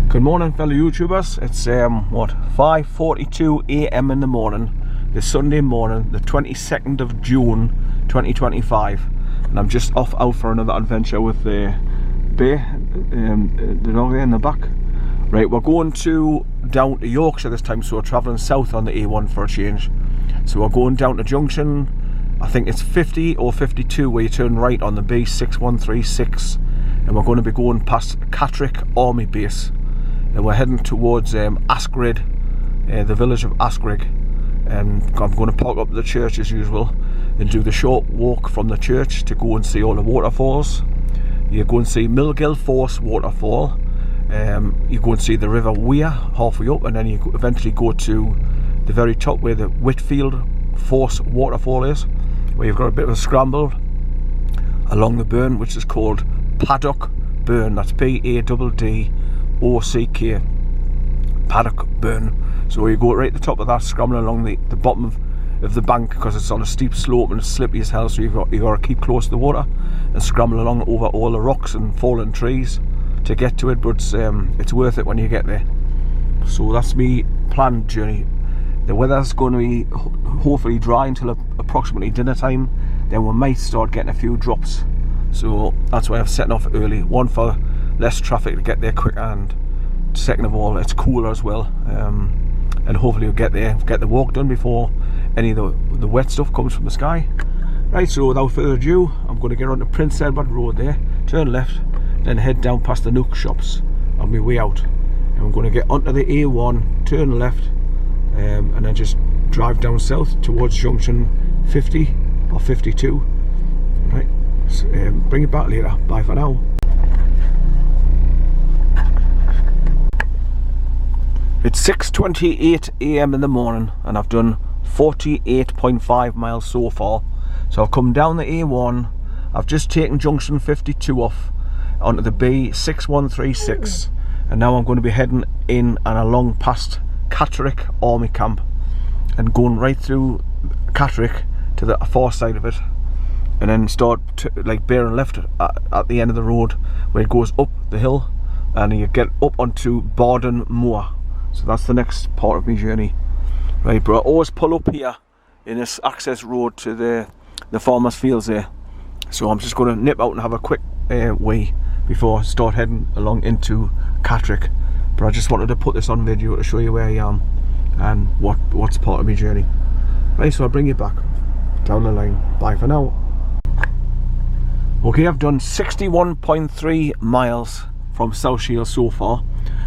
Good morning, fellow YouTubers. It's 5:42 a.m. in the morning, this Sunday morning, the 22nd of June 2025, and I'm just off out for another adventure with the dog there in the back. Right, we're going down to Yorkshire this time, so we're travelling south on the A1 for a change. So we're going down to junction, I think it's 50 or 52, where you turn right on the B6136, and we're going to be going past Catterick Army Base. And we're heading towards ASKRIGG, the village of ASKRIGG, and I'm going to park up at the church as usual and do the short walk from the church to go and see all the waterfalls. You go and see Millgill Force waterfall, you go and see the River WEIR halfway up, and then you eventually go to the very top where the Whitfield Force waterfall is, where you've got a bit of a scramble along the burn, which is called Paddock Burn. That's Paddock, Paddock Burn. So you go right at the top of that, scrambling along the bottom of the bank, because it's on a steep slope and it's slippery as hell, so you've got to keep close to the water and scramble along over all the rocks and fallen trees to get to it, but it's worth it when you get there. So that's me planned journey. The weather's going to be hopefully dry until approximately dinner time, then we might start getting a few drops, so that's why I'm setting off early. One, for less traffic to get there quicker, and second of all, it's cooler as well, and hopefully we'll get the walk done before any of the wet stuff comes from the sky. Right, so without further ado, I'm going to get onto Prince Edward Road there, turn left, then head down past the Nook shops on my way out, and I'm going to get onto the A1, turn left, and then just drive down south towards junction 50 or 52. Right, so, bring it back later. Bye for now. It's 6:28 a.m. in the morning, and I've done 48.5 miles so far. So I've come down the A1, I've just taken junction 52 off onto the B6136, and now I'm going to be heading in and along past Catterick Army Camp and going right through Catterick to the far side of it, and then start bearing left at the end of the road where it goes up the hill and you get up onto Bardon Moor. So that's the next part of my journey. Right, but I always pull up here in this access road to the farmers' fields there. So I'm just going to nip out and have a quick wee before I start heading along into Catterick. But I just wanted to put this on video to show you where I am and what's part of my journey. Right, so I'll bring you back down the line. Bye for now. Okay, I've done 61.3 miles from South Shields so far,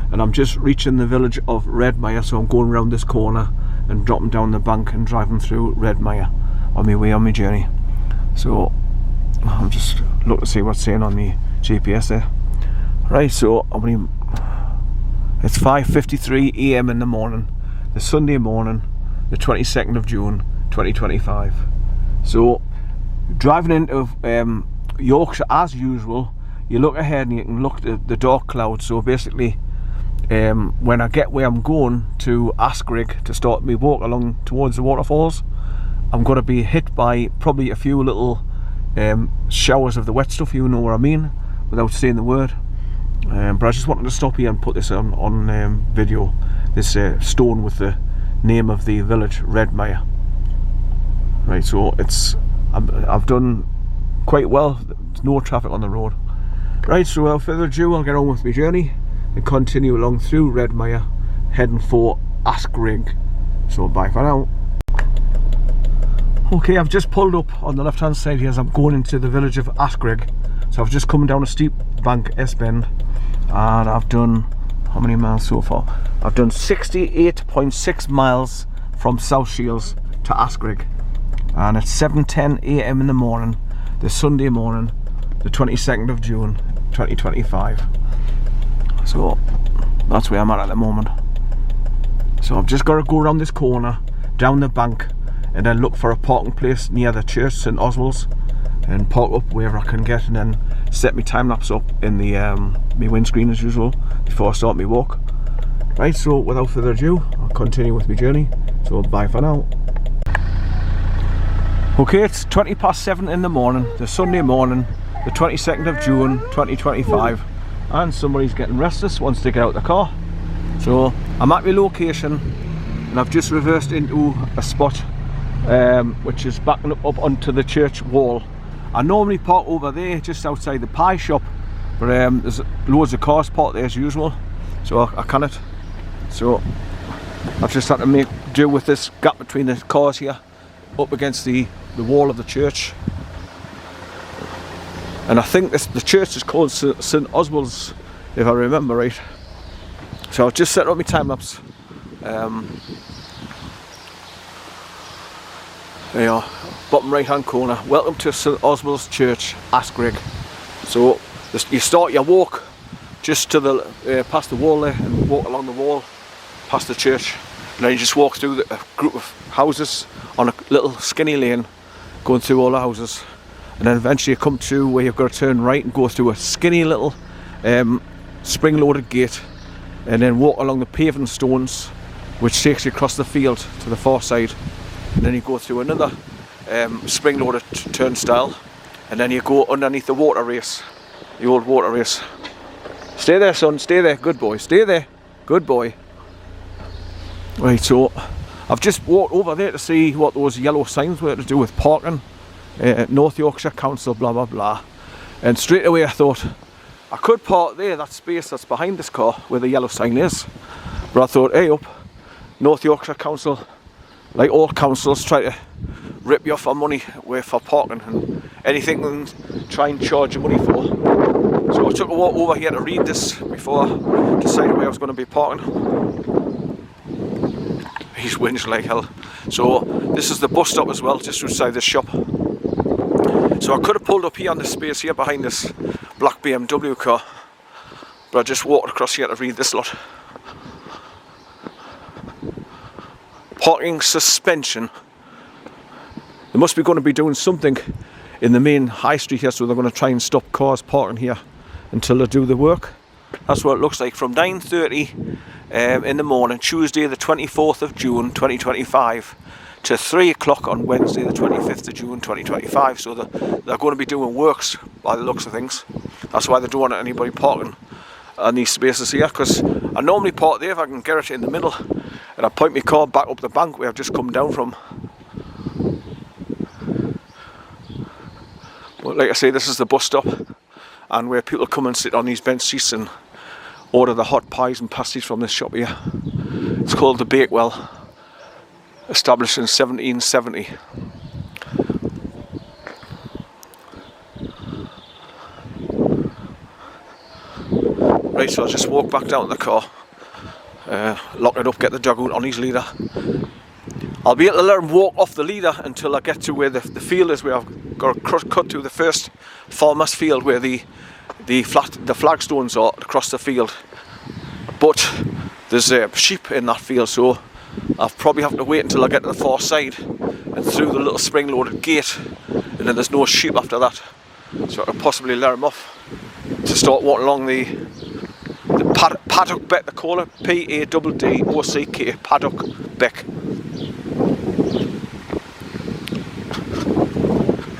and I'm just reaching the village of Redmire, so I'm going around this corner and dropping down the bank and driving through Redmire on my way on my journey. So I'm just looking to see what's saying on the GPS there. Right, so it's 5:53 a.m. in the morning, the Sunday morning, the 22nd of June 2025. So driving into Yorkshire as usual, you look ahead and you can look at the dark clouds. So basically, when I get where I'm going to ASKRIGG to start my walk along towards the waterfalls, I'm going to be hit by probably a few little showers of the wet stuff, you know what I mean, without saying the word. But I just wanted to stop here and put this on video, this stone with the name of the village, Redmire. Right, so I've done quite well, there's no traffic on the road. Right, so without further ado, I'll get on with my journey and continue along through Redmire, heading for ASKRIGG. So bye for now. Okay, I've just pulled up on the left hand side here as I'm going into the village of ASKRIGG. So I've just come down a steep bank, S-bend, and I've done, how many miles so far? I've done 68.6 miles from South Shields to ASKRIGG, and it's 7:10 a.m. in the morning, the Sunday morning, the 22nd of June 2025. So that's where I'm at the moment. So I've just got to go around this corner, down the bank, and then look for a parking place near the church, St Oswald's, and park up wherever I can get, and then set my time lapse up in the my windscreen as usual before I start my walk. Right, so without further ado, I'll continue with my journey. So bye for now. Okay, it's 7:20 in the morning, the Sunday morning, the 22nd of June 2025. and somebody's getting restless, wants to get out of the car. So I'm at my location and I've just reversed into a spot which is backing up onto the church wall. I normally park over there just outside the pie shop, but there's loads of cars parked there as usual, so I cannot. So I've just had to make do with this gap between the cars here up against the wall of the church. And I think the church is called St Oswald's, if I remember right. So I've just set up my time lapse. There you are, bottom right hand corner. Welcome to St Oswald's Church, ASKRIGG. So you start your walk just to the past the wall there, and walk along the wall past the church, and then you just walk through a group of houses on a little skinny lane, going through all the houses, and then eventually you come to where you've got to turn right and go through a skinny little spring-loaded gate, and then walk along the paving stones, which takes you across the field to the far side, and then you go through another spring-loaded turnstile, and then you go underneath the water race, the old water race. Stay there, son, stay there, good boy, stay there, good boy. Right, so I've just walked over there to see what those yellow signs were to do with parking. North Yorkshire Council, blah blah blah, and straight away I thought I could park there, that space that's behind this car where the yellow sign is, but I thought, hey up, North Yorkshire Council, like all councils, try to rip you off for money for parking, and anything and try and charge you money for. So I took a walk over here to read this before I decided where I was going to be parking. He's whinged like hell. So this is the bus stop as well, just outside the shop. So I could have pulled up here on this space here behind this black BMW car, but I just walked across here to read this lot. Parking suspension. They must be going to be doing something in the main high street here, so they're going to try and stop cars parking here until they do the work. That's what it looks like from 9:30 in the morning, Tuesday the 24th of June 2025 to 3 o'clock on Wednesday the 25th of June 2025. So they're going to be doing works by the looks of things. That's why they don't want anybody parking on these spaces here, because I normally park there if I can get it in the middle, and I point my car back up the bank where I've just come down from. But like I say, this is the bus stop, and where people come and sit on these bench seats and order the hot pies and pasties from this shop here. It's called the Bakewell, established in 1770. Right, so I'll just walk back down to the car, lock it up, get the dog out on his leader. I'll be able to let him walk off the leader until I get to where the field is, where I've got to cut to the first farmer's field where the flagstones are across the field. But there's sheep in that field, so I'll probably have to wait until I get to the far side and through the little spring-loaded gate, and then there's no sheep after that. So I could possibly let him off to start walking along the paddock beck, they call it, P-A-D-D-O-C-K, paddock beck.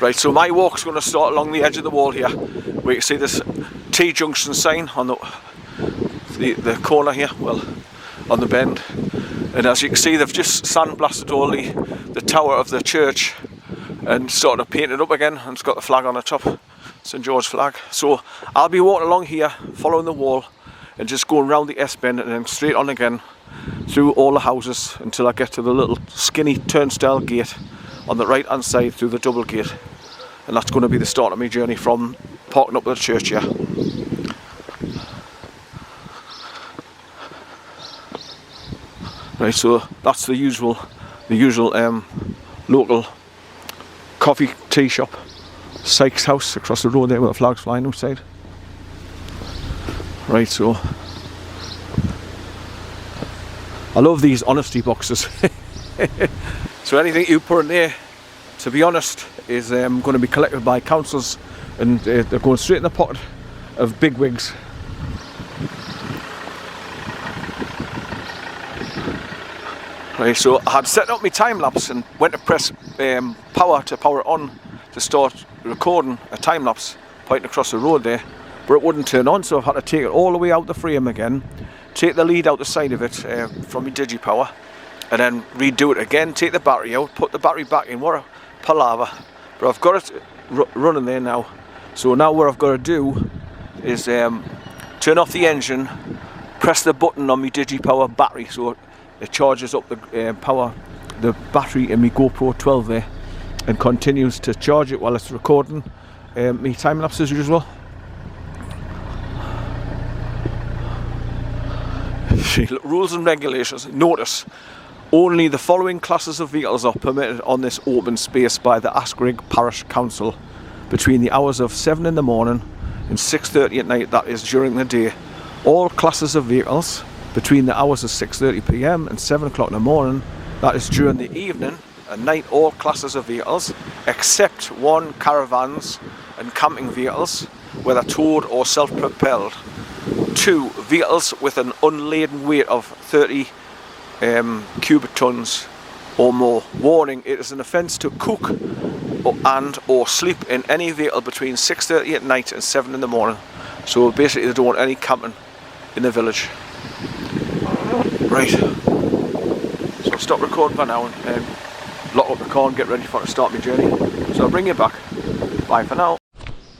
Right, so my walk's going to start along the edge of the wall here, where you can see this T-junction sign on the corner here, well, on the bend. And as you can see, they've just sandblasted all the tower of the church and started to paint it up again, and it's got the flag on the top, St George's flag. So I'll be walking along here, following the wall, and just going round the S-bend and then straight on again through all the houses until I get to the little skinny turnstile gate on the right hand side through the double gate. And that's going to be the start of my journey from parking up at the church here. Right, so that's the usual local coffee tea shop, Sykes House, across the road there with the flags flying outside. Right, so I love these honesty boxes. So anything you put in there, to be honest, is going to be collected by councils, and they're going straight in the pocket of bigwigs. Right, so I had set up my time lapse and went to press power to power it on to start recording a time lapse pointing across the road there, but it wouldn't turn on, so I've had to take it all the way out the frame again, take the lead out the side of it from my digipower, and then redo it again, take the battery out, put the battery back in. What a palaver. But I've got it running there now. So now what I've got to do is turn off the engine, press the button on my digipower battery so it charges up the the battery in my GoPro 12 there, and continues to charge it while it's recording me time lapse as usual. Rules and regulations. Notice, only the following classes of vehicles are permitted on this open space by the ASKRIGG Parish Council between the hours of 7 in the morning and 6:30 at night, that is during the day. All classes of vehicles between the hours of 6:30 p.m. and 7 o'clock in the morning, that is during the evening and night. All classes of vehicles except 1 caravans and camping vehicles, whether towed or self-propelled. 2 vehicles with an unladen weight of 30 cubic tons or more. Warning, it is an offence to cook or sleep in any vehicle between 6:30 at night and 7 in the morning. So basically they don't want any camping in the village. Right, so I'll stop recording for now and lock up the car and get ready for to start my journey. So I'll bring you back. Bye for now.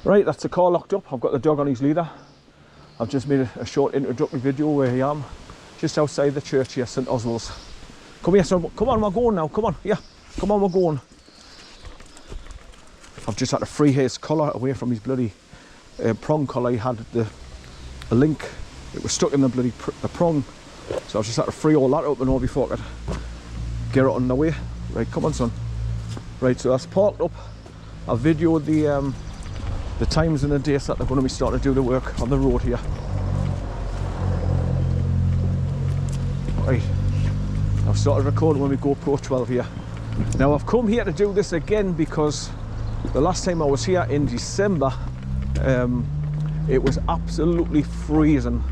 Right, that's the car locked up. I've got the dog on his leader. I've just made a short introductory video where I am just outside the church here, St Oswald's. Come here, son. Come on, we're going now. Come on, yeah. Come on, we're going. I've just had to free his collar away from his bloody prong collar. He had a link. It was stuck in the bloody prong. So I've just had to free all that up and all before I could get it on the way. Right, come on, son. Right, so that's parked up. I've videoed the times and the dates that they're going to be starting to do the work on the road here. Right, I've started recording with my GoPro 12 here. Now I've come here to do this again because the last time I was here in December, it was absolutely freezing,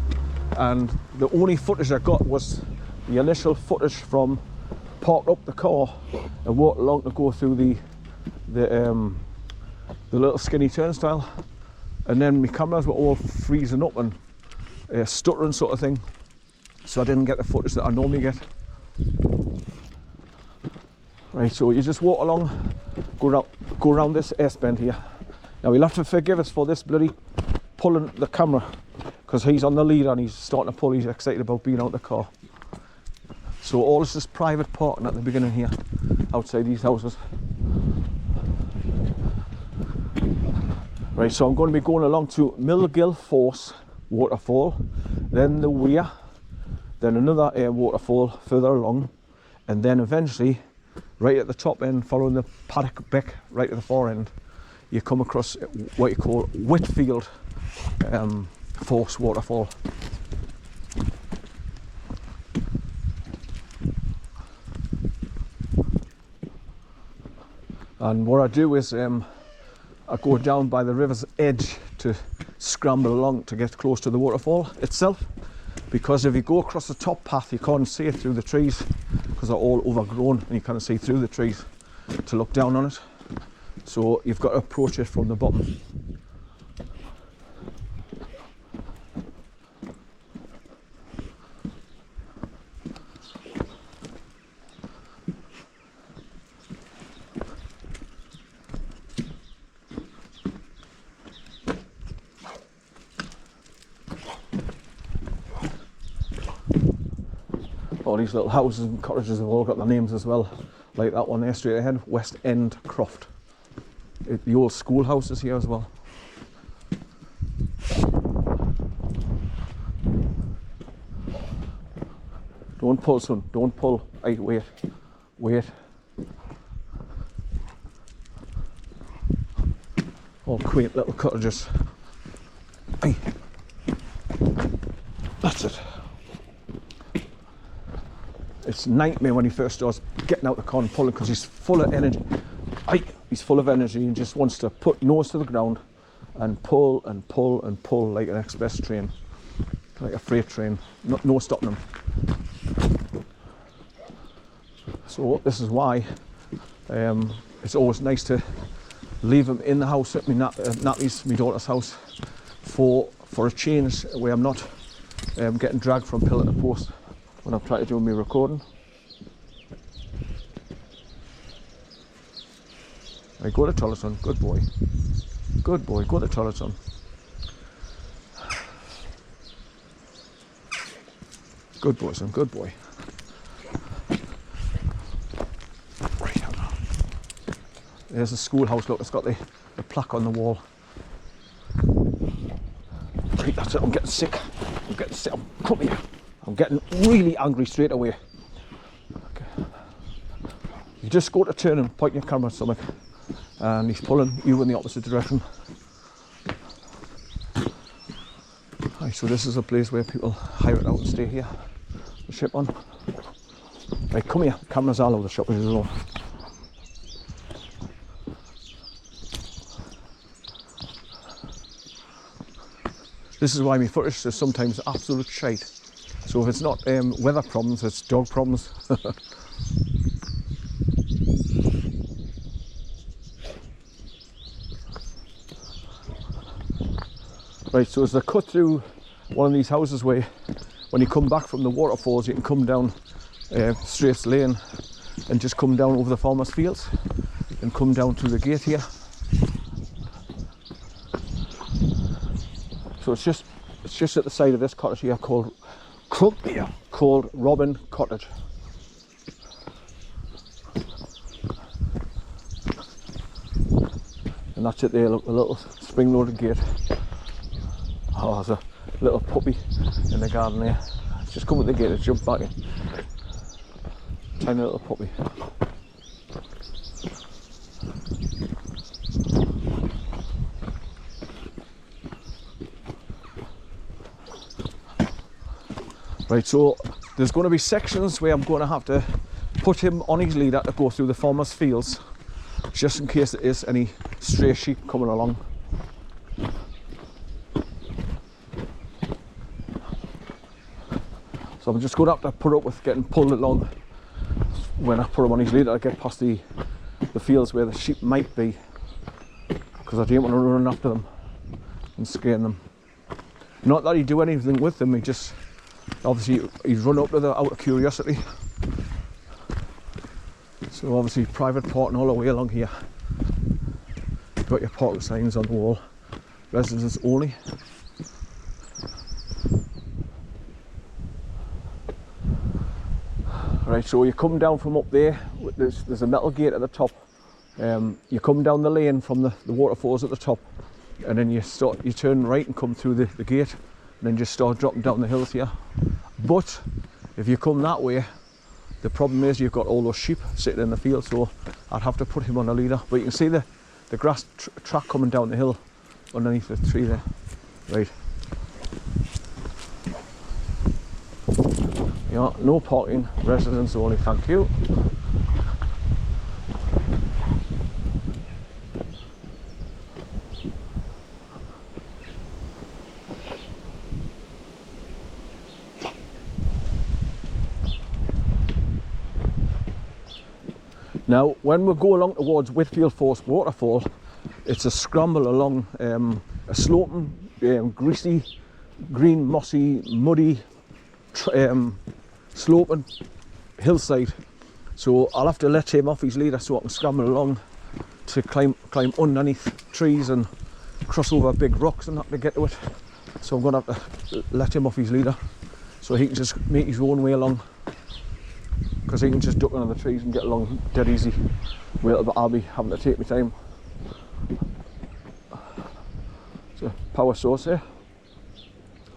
and the only footage I got was the initial footage from parked up the car and walked along to go through the little skinny turnstile, and then my cameras were all freezing up and stuttering sort of thing, so I didn't get the footage that I normally get. Right, so you just walk along, go around this S-bend here. Now you'll have to forgive us for this bloody pulling the camera, because he's on the lead and he's starting to pull. He's excited about being out of the car. So all this is private parking at the beginning here, outside these houses. Right, so I'm going to be going along to Millgill Force waterfall, then the Weir, then another waterfall further along, and then eventually, right at the top end, following the Paddock Beck right at the far end, you come across what you call Whitfield Force waterfall. And what I do is I go down by the river's edge to scramble along to get close to the waterfall itself, because if you go across the top path you can't see it through the trees because they're all overgrown and you can't see through the trees to look down on it. So you've got to approach it from the bottom. All these little houses and cottages have all got their names as well, like that one there straight ahead, West End Croft. The old schoolhouse is here as well. Don't pull, son, don't pull. Hey, wait, wait. All quaint little cottages. Hey, that's it. It's a nightmare when he first starts getting out the car and pulling, because he's full of energy. He's full of energy and just wants to put nose to the ground and pull and pull and pull like an express train, like a freight train. No stopping him. So this is why it's always nice to leave him in the house at my nappies, my daughter's house, for a change where I'm not getting dragged from pillar to post when I'm trying to do my recording. Right, go to the toilet, son. Good boy. Good boy. Go to the toilet, son. Good boy, son. Good boy. Right. There's the schoolhouse. Look, it's got the plaque on the wall. Right, that's it. I'm getting sick. I'm getting sick. Come here. I'm getting really angry straight away. Okay. You just go to turn and point your camera at something, and he's pulling you in the opposite direction. Right, so this is a place where people hire it out and stay here. The ship on. Right, come here. Cameras all over the shop as well. This is why my footage is sometimes absolute shite. So if it's not weather problems, it's dog problems. Right, so as they cut through one of these houses where when you come back from the waterfalls you can come down straight lane and just come down over the farmers' fields and come down to the gate here. So it's just at the side of this cottage here called Robin Cottage. And that's it there, look, a little spring-loaded gate. Oh, there's a little puppy in the garden there. It's just come at the gate and jump back in. Tiny little puppy. Right, so there's going to be sections where I'm going to have to put him on his leader to go through the farmers' fields, just in case there is any stray sheep coming along. So I'm just going to have to put up with getting pulled along when I put him on his leader to get past the fields where the sheep might be, because I don't want to run after them and scare them. Not that he'd do anything with them, he just obviously he'd run up to them out of curiosity. So obviously private parking all the way along here. You've got your parking signs on the wall, residents only. Right, so you come down from up there, there's a metal gate at the top. You come down the lane from the waterfalls at the top, and then you turn right and come through the gate, and then just start dropping down the hills here. But if you come that way, the problem is you've got all those sheep sitting in the field, so I'd have to put him on a leader. But you can see the grass track coming down the hill underneath the tree there. Right. Yeah, no parking, residents only, thank you. Now, when we go along towards Whitfield Force Waterfall, it's a scramble along a sloping, greasy, green, mossy, muddy, sloping hillside. So I'll have to let him off his leader so I can scramble along to climb underneath trees and cross over big rocks and that to get to it. So I'm going to have to let him off his leader so he can just make his own way along, because he can just duck under the trees and get along dead easy. But I'll be having to take my time. It's a power source here.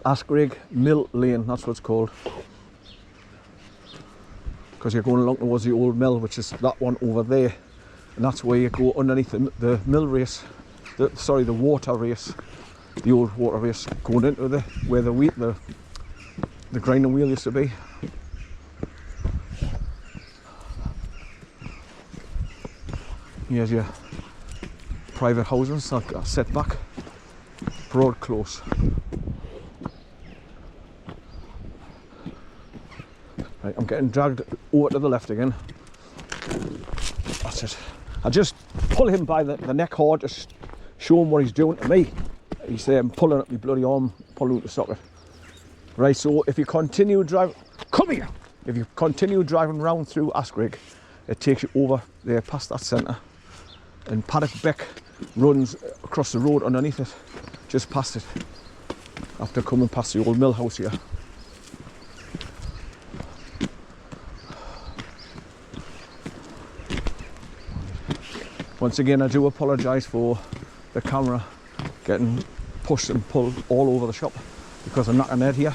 ASKRIGG Mill Lane, that's what it's called. Because you're going along towards the old mill, which is that one over there. And that's where you go underneath the mill race, the water race, the old water race, going into where the grinding wheel used to be. Here's your private houses, like set back, broad close. Right, I'm getting dragged over to the left again. That's it. I just pull him by the neck hard to show him what he's doing to me. He's pulling at my bloody arm, pulling out the socket. Right, so if you continue driving, come here! If you continue driving round through ASKRIGG, it takes you over there past that centre, and Paddock Beck runs across the road underneath it, just past it, after coming past the old mill house here. Once again, I do apologise for the camera getting pushed and pulled all over the shop because I'm knocking head here.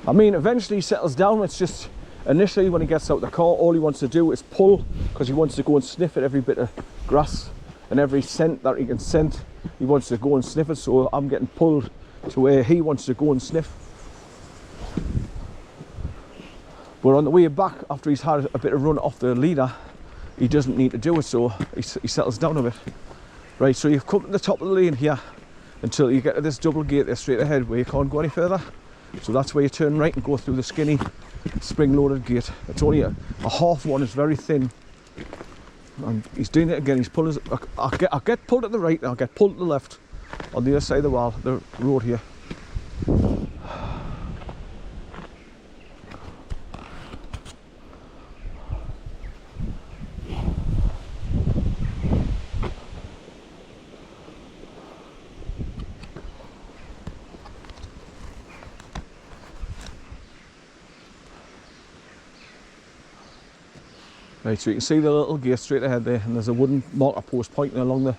I mean, eventually he settles down. It's just initially when he gets out the car, all he wants to do is pull, because he wants to go and sniff at every bit of grass and every scent that he can scent. He wants to go and sniff it, so I'm getting pulled to where he wants to go and sniff. But on the way back, after he's had a bit of run off the leader, he doesn't need to do it, so he settles down a bit. Right, so you've come to the top of the lane here until you get to this double gate there straight ahead where you can't go any further. So that's where you turn right and go through the skinny spring-loaded gate. It's only a half one, it's very thin. And he's doing it again, he's pulling. I get pulled at the right and I'll get pulled at the left on the other side of the road here. Right, so you can see the little gate straight ahead there, and there's a wooden marker post pointing along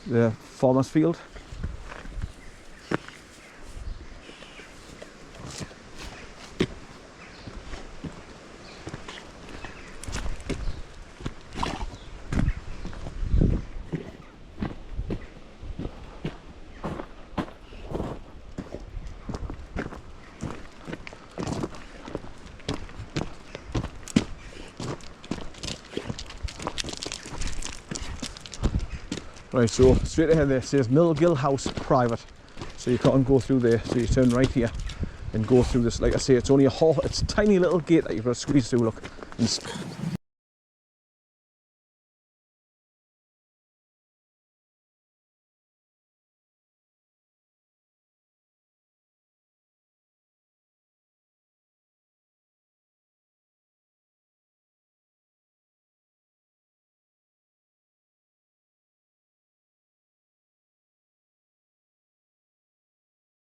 the farmer's field. Right, so straight ahead there says Millgill House Private, so you can't go through there, so you turn right here and go through this. Like I say, it's only it's a tiny little gate that you've got to squeeze through, look.